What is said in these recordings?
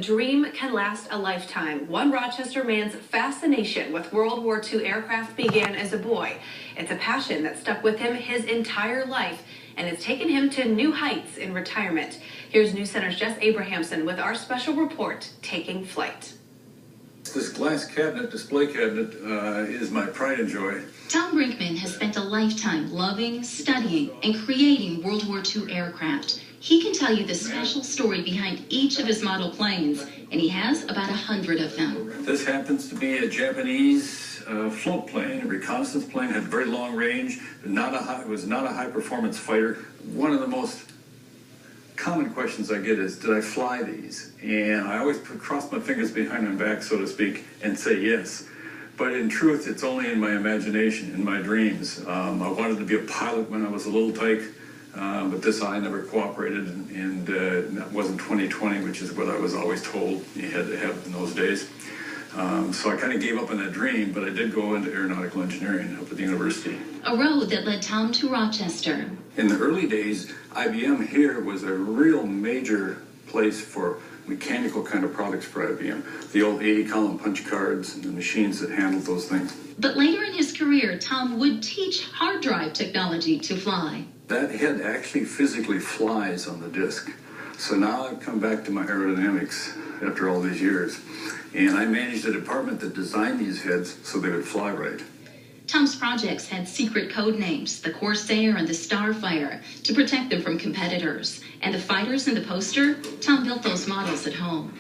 dream can last a lifetime. One Rochester man's fascination with World War II aircraft began as a boy. It's a passion that stuck with him his entire life, and it's taken him to new heights in retirement. Here's News Center's Jess Abrahamson with our special report, Taking Flight. This glass cabinet, display cabinet, is my pride and joy. Tom Brinkman has spent a lifetime loving, studying, and creating World War II aircraft. He can tell you the special story behind each of his model planes, and he has about 100 of them. This happens to be a Japanese float plane, a reconnaissance plane, had very long range, it was not a high-performance fighter. One of the most common questions I get is, did I fly these? And I always cross my fingers behind my back, so to speak, and say yes. But in truth, it's only in my imagination, in my dreams. I wanted to be a pilot when I was a little tyke, but this eye never cooperated, and that wasn't 20/20, which is what I was always told you had to have in those days. So I kind of gave up on that dream, but I did go into aeronautical engineering up at the university. A road that led Tom to Rochester. In the early days, IBM here was a real major place for mechanical kind of products for IBM. The old 80-column punch cards and the machines that handled those things. But later in his career, Tom would teach hard drive technology to fly. That head actually physically flies on the disk. So now I've come back to my aerodynamics after all these years. And I managed a department that designed these heads so they would fly right. Tom's projects had secret code names, the Corsair and the Starfire, to protect them from competitors. And the fighters in the poster, Tom built those models at home.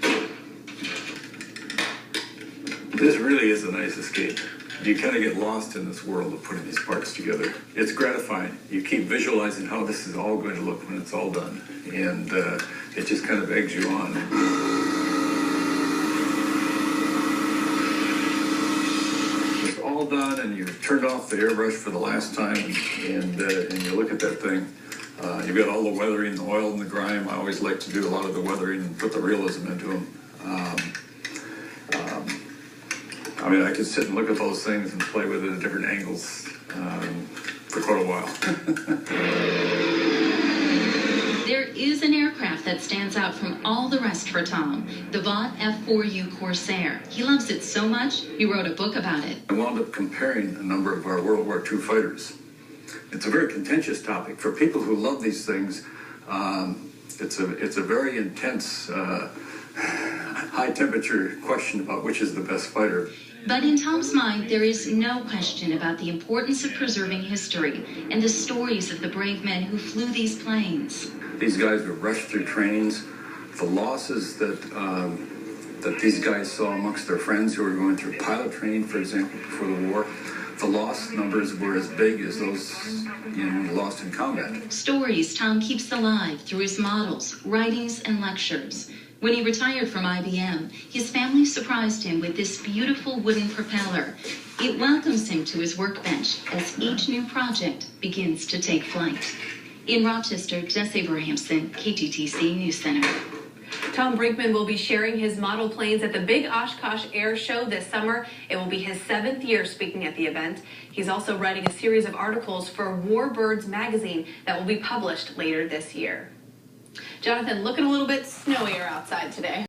This really is a nice escape. You kind of get lost in this world of putting these parts together. It's gratifying. You keep visualizing how this is all going to look when it's all done. And it just kind of eggs you on. All done, and you've turned off the airbrush for the last time, and you look at that thing. You've got all the weathering, the oil and the grime. I always like to do a lot of the weathering and put the realism into them. I mean, I could sit and look at those things and play with it at different angles for quite a while. There is an aircraft that stands out from all the rest for Tom, the Vought F4U Corsair. He loves it so much, he wrote a book about it. I wound up comparing a number of our World War II fighters. It's a very contentious topic. For people who love these things, it's a very intense, high-temperature question about which is the best fighter. But in Tom's mind, there is no question about the importance of preserving history and the stories of the brave men who flew these planes. These guys were rushed through trainings. The losses that these guys saw amongst their friends who were going through pilot training, for example, before the war, the loss numbers were as big as those lost in combat. Stories Tom keeps alive through his models, writings, and lectures. When he retired from IBM, his family surprised him with this beautiful wooden propeller. It welcomes him to his workbench as each new project begins to take flight. In Rochester, Jess Abrahamson, KTTC News Center. Tom Brinkman will be sharing his model planes at the Big Oshkosh Air Show this summer. It will be his 7th year speaking at the event. He's also writing a series of articles for Warbirds magazine that will be published later this year. Jonathan, looking a little bit snowier outside today.